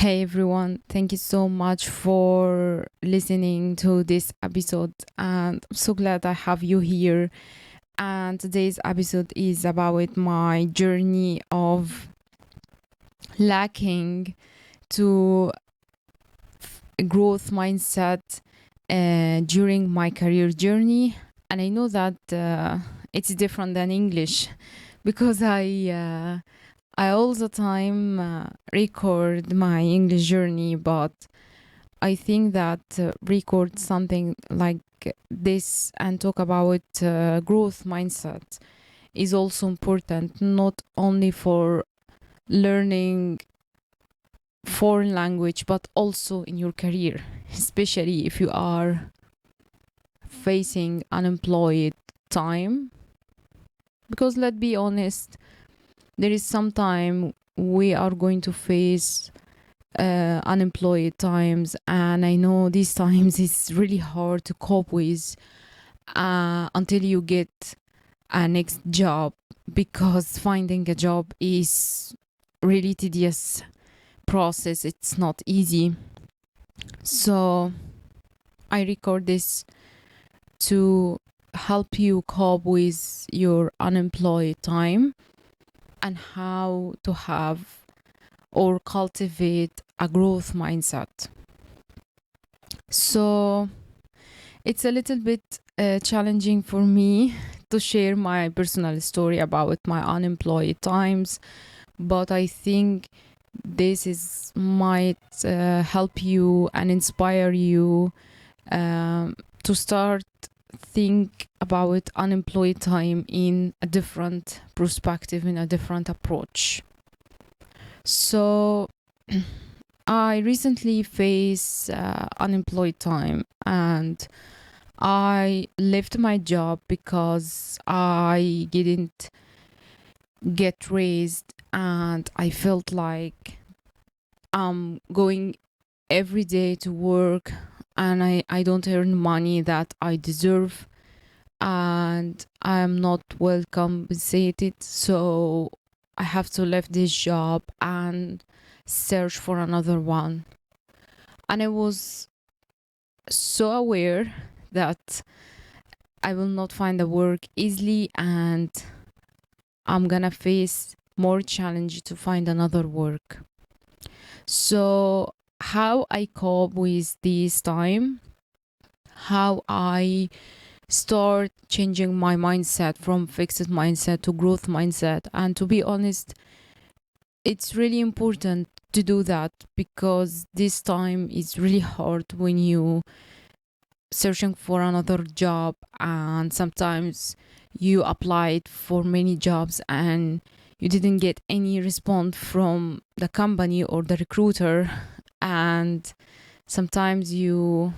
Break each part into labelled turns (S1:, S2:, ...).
S1: Hey everyone, thank you so much for listening to this episode, and I'm so glad I have you here. And today's episode is about my journey of lacking to growth mindset during my career journey. And I know that it's different than English because I all the time record my English journey, but I think that record something like this and talk about growth mindset is also important, not only for learning foreign language, but also in your career, especially if you are facing unemployed time. Because let's be honest, there is some time we are going to face unemployed times, and I know these times is really hard to cope with until you get a next job, because finding a job is really tedious process. It's not easy. So I record this to help you cope with your unemployed time and how to have or cultivate a growth mindset. So it's a little bit challenging for me to share my personal story about my unemployed times, but I think this is might help you and inspire you to start think about unemployed time in a different perspective, in a different approach. So I recently faced unemployed time, and I left my job because I didn't get raised, and I felt like I'm going every day to work and I don't earn money that I deserve, and I'm not well compensated. So I have to leave this job and search for another one. And I was so aware that I will not find the work easily, and I'm gonna face more challenge to find another work. So how I cope with this time, how I start changing my mindset from fixed mindset to growth mindset. And to be honest, it's really important to do that, because this time is really hard when you searching for another job, and sometimes you applied for many jobs and you didn't get any response from the company or the recruiter, and sometimes you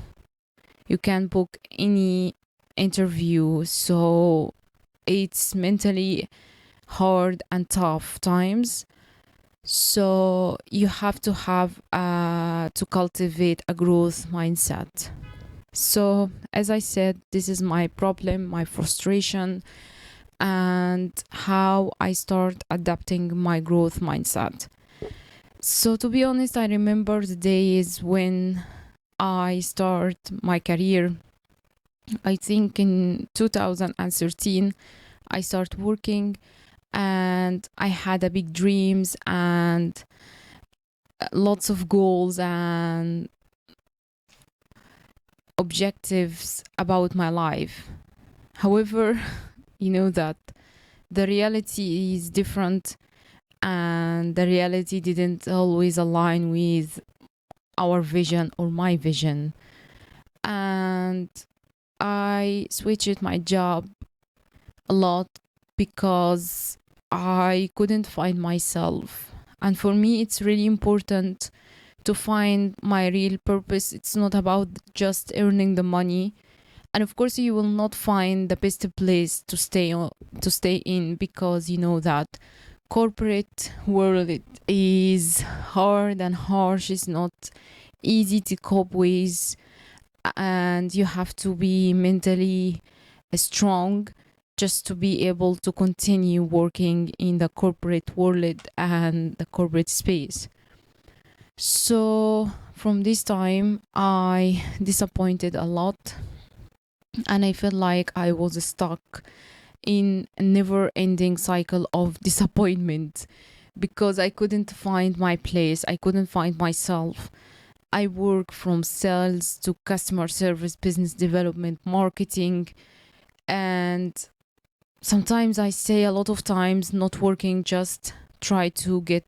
S1: can't book any interview. So it's mentally hard and tough times. So you have to have to cultivate a growth mindset. So as I said, this is my problem, my frustration, and how I start adapting my growth mindset. So to be honest, I remember the days when I start my career. I think in 2013 I started working, and I had a big dreams and lots of goals and objectives about my life. However, you know that the reality is different, and the reality didn't always align with our vision or my vision. And I switched my job a lot because I couldn't find myself. And for me, it's really important to find my real purpose. It's not about just earning the money. And of course, you will not find the best place to stay in, because you know that corporate world is hard and harsh. It's not easy to cope with, and you have to be mentally strong just to be able to continue working in the corporate world and the corporate space. So from this time, I disappointed a lot, and I felt like I was stuck in a never-ending cycle of disappointment because I couldn't find my place. I couldn't find myself. I work from sales to customer service, business development, marketing, and sometimes I say a lot of times not working, just try to get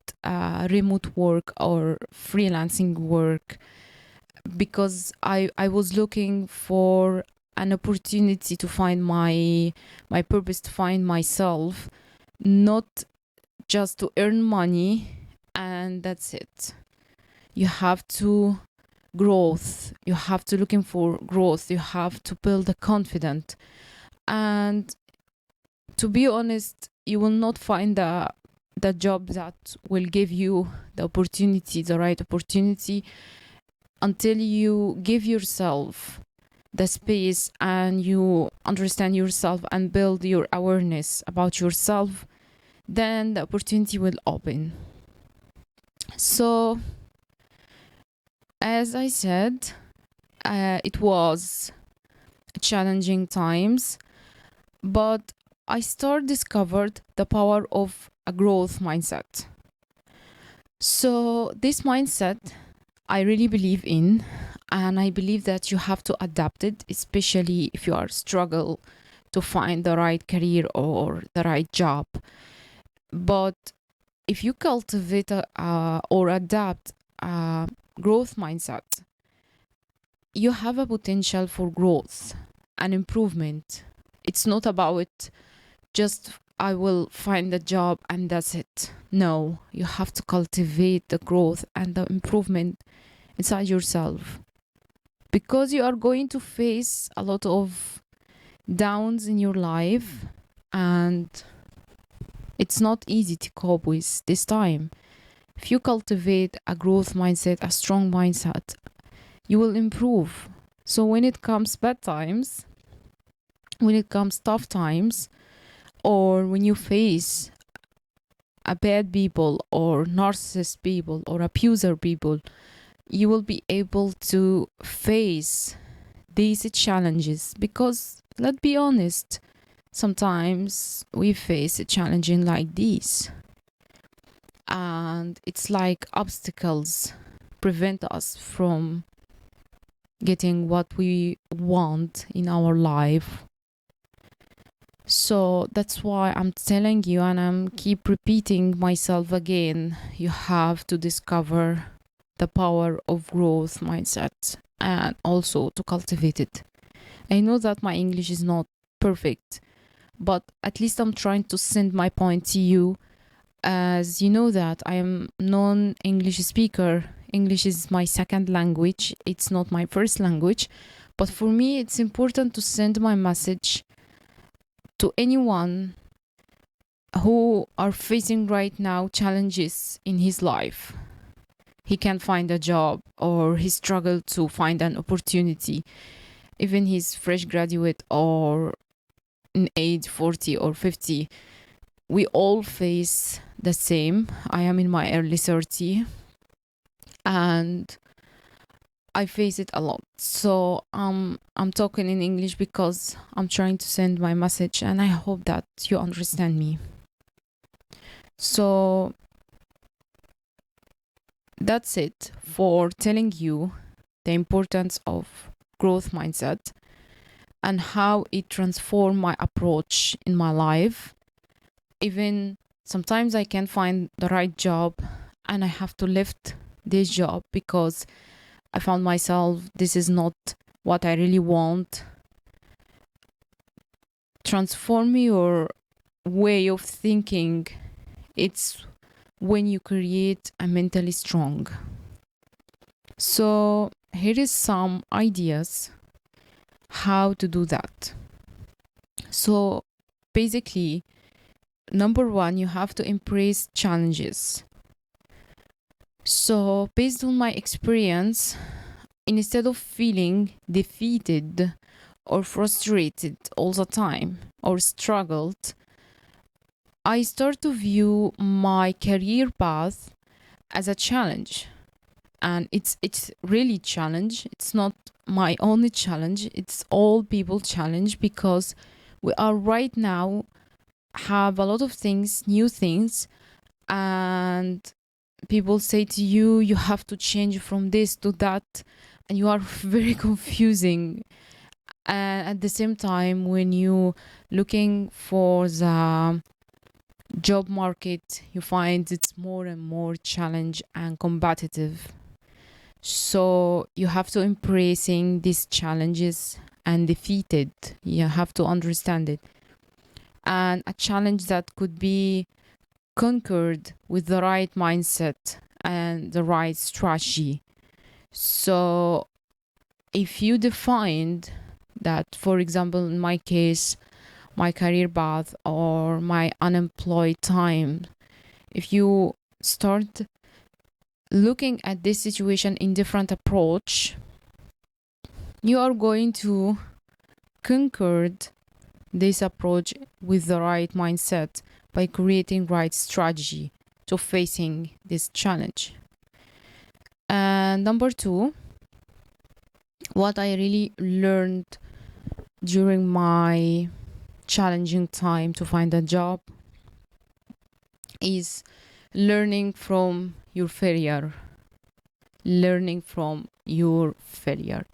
S1: remote work or freelancing work because I was looking for an opportunity to find my purpose, to find myself, not just to earn money and that's it. You have to growth. You have to looking for growth. You have to build a confidence. And to be honest, you will not find the job that will give you the opportunity, the right opportunity, until you give yourself the space and you understand yourself and build your awareness about yourself. Then the opportunity will open. So as I said, it was challenging times, but I discovered the power of a growth mindset. So this mindset I really believe in, and I believe that you have to adapt it, especially if you are struggle to find the right career or the right job. But if you cultivate or adapt a growth mindset, you have a potential for growth and improvement. It's not about just I will find a job and that's it. No, you have to cultivate the growth and the improvement inside yourself because you are going to face a lot of downs in your life and it's not easy to cope with this time. If you cultivate a growth mindset, a strong mindset, you will improve. So when it comes bad times, when it comes tough times, or when you face a bad people or narcissist people or abuser people, you will be able to face these challenges because let's be honest, sometimes we face a challenging like these and it's like obstacles prevent us from getting what we want in our life. So that's why I'm telling you and I'm keep repeating myself again, you have to discover the power of growth mindset and also to cultivate it. I know that my English is not perfect, but at least I'm trying to send my point to you, as you know that I am non-English speaker. English is my second language. It's not my first language, but for me it's important to send my message to anyone who are facing right now challenges in his life. He can't find a job or he struggled to find an opportunity. Even he's fresh graduate or in age 40 or 50, we all face the same. I am in my early 30 and I face it a lot. So I'm talking in English because I'm trying to send my message and I hope that you understand me. So that's it for telling you the importance of growth mindset and how it transformed my approach in my life. Even sometimes I can't find the right job and I have to lift this job because I found myself this is not what I really want. Transform your way of thinking. It's when you create a mentally strong. So here is some ideas how to do that. So basically, number one, you have to embrace challenges. So based on my experience, instead of feeling defeated or frustrated all the time or struggled, I start to view my career path as a challenge. and it's really challenge. It's not my only challenge, it's all people challenge, because we are right now have a lot of things, new things, and people say to you, you have to change from this to that, and you are very confusing. And at the same time, when you looking for the job market, you find it's more and more challenge and competitive. So you have to embracing these challenges and defeat it. You have to understand it. And a challenge that could be conquered with the right mindset and the right strategy. So if you defined that, for example, in my case, my career path or my unemployed time, if you start looking at this situation in different approach, you are going to conquer this approach with the right mindset by creating right strategy to facing this challenge. And number two, what I really learned during my challenging time to find a job is learning from your failure. Learning from your failure.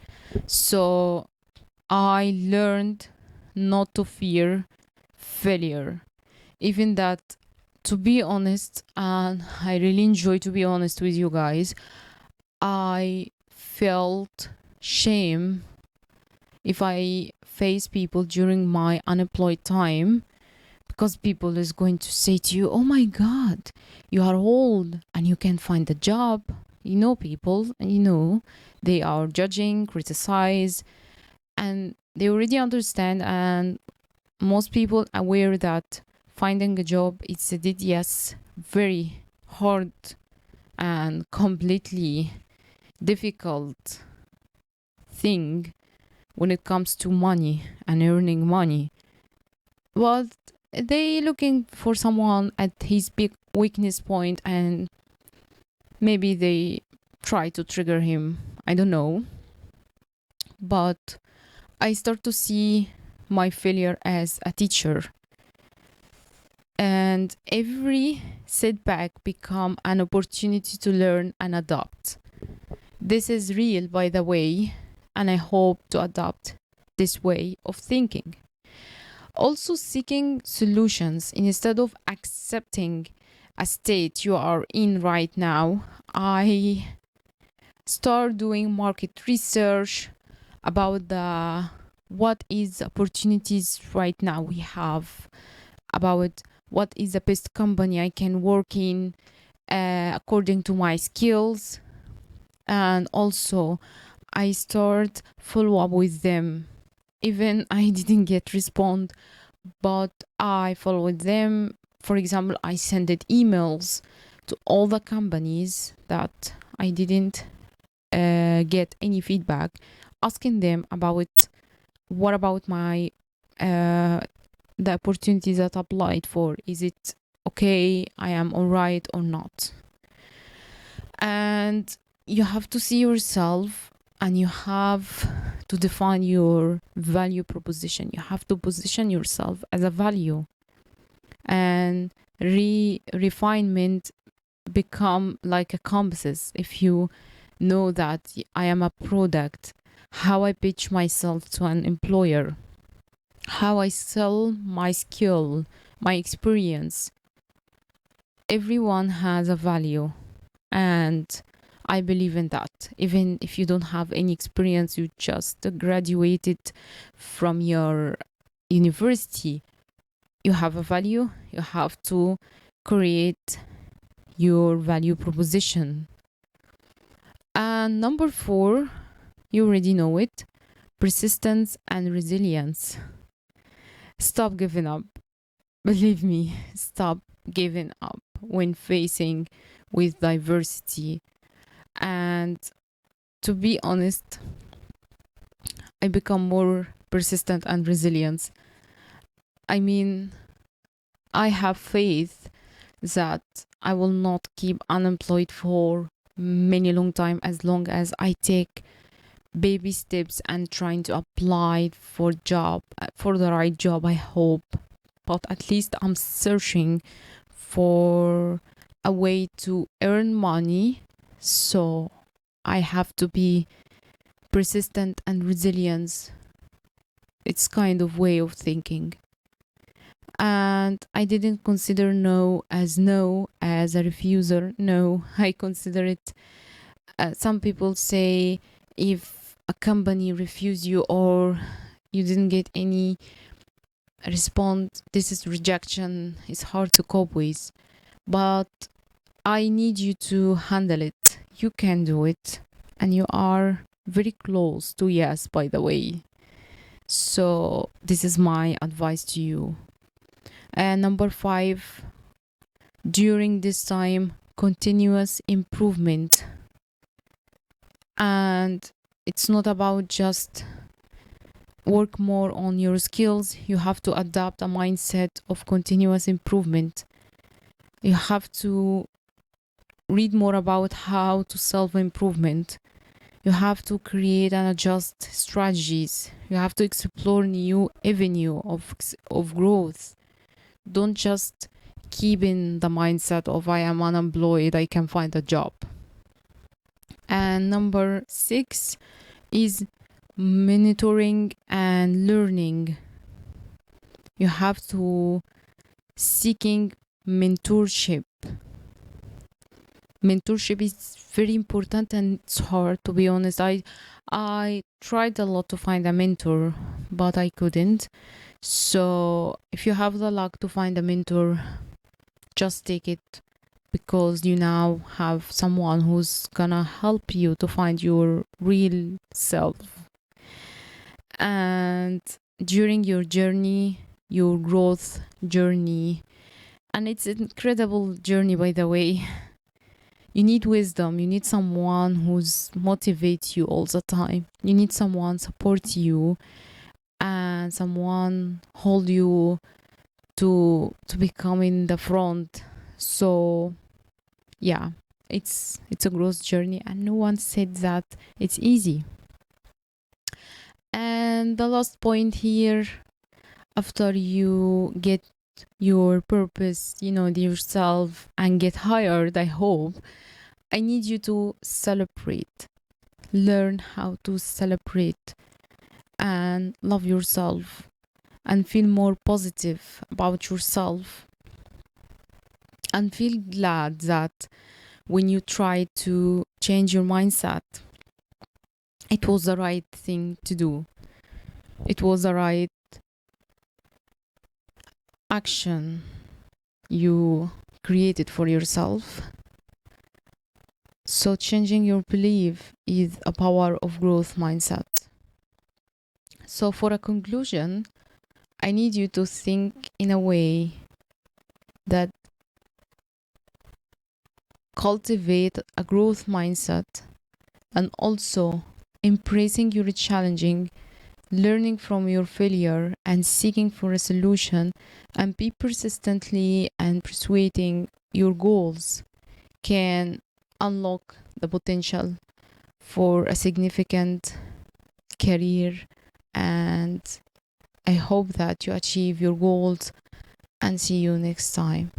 S1: So I learned not to fear failure. Even that, to be honest, and I really enjoy to be honest with you guys, I felt shame if I face people during my unemployed time, because people is going to say to you, oh my god, you are old and you can't find a job. You know, people, they are judging, criticize, and they already understand, and most people aware that finding a job, it's a yes, very hard and completely difficult thing when it comes to money and earning money. But they looking for someone at his big weakness point, and maybe they try to trigger him. I don't know. But I start to see my failure as a teacher, and every setback become an opportunity to learn and adapt. This is real, by the way, and I hope to adopt this way of thinking. Also, seeking solutions instead of accepting a state you are in right now. I start doing market research about the what is opportunities right now we have, about what is the best company I can work in according to my skills. And also I start follow up with them, even I didn't get respond, but I followed them. For example, I sent emails to all the companies that I didn't get any feedback, asking them about what about my the opportunities that I applied for. Is it okay? I am all right or not? And you have to see yourself, and you have to define your value proposition. You have to position yourself as a value, and refinement become like a compasses. If you know that I am a product, how I pitch myself to an employer, how I sell my skill, my experience. Everyone has a value, and I believe in that. Even if you don't have any experience, you just graduated from your university, you have a value. You have to create your value proposition. And number 4, you already know it, persistence and resilience. Stop giving up. Believe me, stop giving up when facing with diversity. And to be honest, I become more persistent and resilient. I mean, I have faith that I will not keep unemployed for many long time, as long as I take baby steps and trying to apply for the right job, I hope. But at least I'm searching for a way to earn money, so I have to be persistent and resilient. It's kind of way of thinking. And I didn't consider no as a refuser. No, I consider it, some people say, if a company refuse you or you didn't get any response, this is rejection. It's hard to cope with, but I need you to handle it. You can do it, and you are very close to yes, by the way. So this is my advice to you. And number 5, during this time, continuous improvement. And it's not about just work more on your skills. You have to adopt a mindset of continuous improvement. You have to read more about how to self-improvement. You have to create and adjust strategies. You have to explore new avenue of growth. Don't just keep in the mindset of I am unemployed, I can find a job. And number 6 is monitoring and learning. You have to seeking mentorship. Mentorship is very important, and it's hard, to be honest. I tried a lot to find a mentor, but I couldn't. So if you have the luck to find a mentor, just take it, because you now have someone who's gonna help you to find your real self. And during your journey, your growth journey, and it's an incredible journey, by the way, you need wisdom. You need someone who's motivates you all the time. You need someone support you, and someone hold you to become in the front. So yeah, it's a growth journey, and no one said that it's easy. And the last point here, after you get your purpose, yourself, and get hired, I hope, I need you to celebrate. Learn how to celebrate and love yourself and feel more positive about yourself, and feel glad that when you try to change your mindset, it was the right thing to do. It was the right action you created for yourself. So changing your belief is a power of growth mindset. So for a conclusion, I need you to think in a way that cultivate a growth mindset, and also embracing your challenging, learning from your failure and seeking for a solution, and be persistently and persuading your goals can unlock the potential for a significant career. And I hope that you achieve your goals, and see you next time.